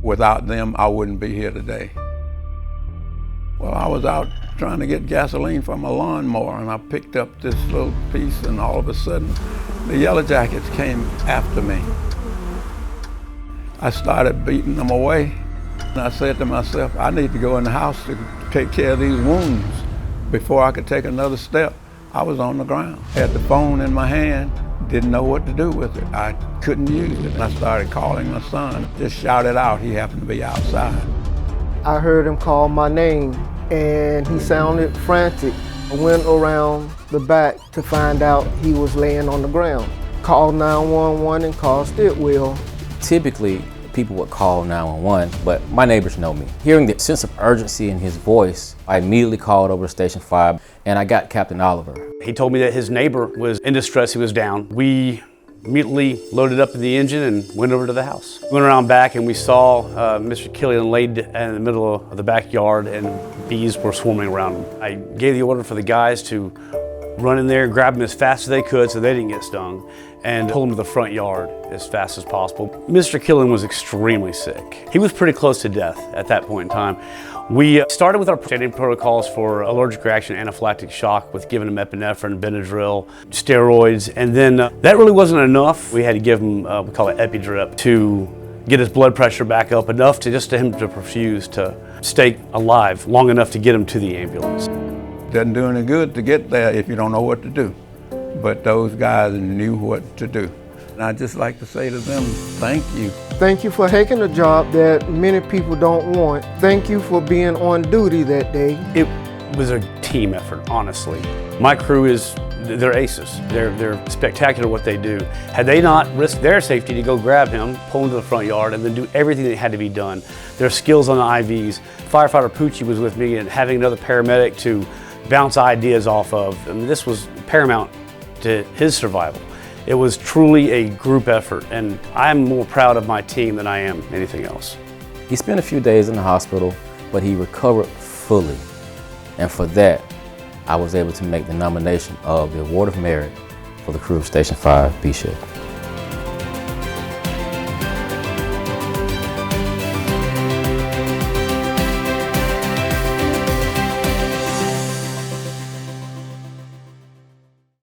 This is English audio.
Without them, I wouldn't be here today. Well, I was out trying to get gasoline from a lawnmower, and I picked up this little piece, and all of a sudden, the Yellow Jackets came after me. I started beating them away, and I said to myself, I need to go in the house to take care of these wounds before I could take another step. I was on the ground, had the phone in my hand, didn't know what to do with it. I couldn't use it. And I started calling my son, just shouted out. He happened to be outside. I heard him call my name and he sounded frantic. I went around the back to find out he was laying on the ground. Called 911 and called Stitwell. Typically, people would call 911, but my neighbors know me. Hearing the sense of urgency in his voice, I immediately called over to Station 5 and I got Captain Oliver. He told me that his neighbor was in distress, he was down. We immediately loaded up the engine and went over to the house. We went around back and we saw Mr. Killian laid in the middle of the backyard and bees were swarming around him. I gave the order for the guys to run in there, grab him as fast as they could so they didn't get stung, and pull him to the front yard as fast as possible. Mr. Killian was extremely sick. He was pretty close to death at that point in time. We started with our standard protocols for allergic reaction, anaphylactic shock with giving him epinephrine, Benadryl, steroids, and then that really wasn't enough. We had to give him, we call it epidrip, to get his blood pressure back up enough to just to him to perfuse, to stay alive long enough to get him to the ambulance. Doesn't do any good to get there if you don't know what to do. But those guys knew what to do. And I'd just like to say to them, thank you. Thank you for taking a job that many people don't want. Thank you for being on duty that day. It was a team effort, honestly. My crew they're aces. They're spectacular what they do. Had they not risked their safety to go grab him, pull him to the front yard, and then do everything that had to be done, their skills on the IVs, Firefighter Poochie was with me, and having another paramedic to bounce ideas off of, and this was paramount to his survival. It was truly a group effort, and I'm more proud of my team than I am anything else. He spent a few days in the hospital, but he recovered fully. And for that, I was able to make the nomination of the Award of Merit for the crew of Station 5 B Shift.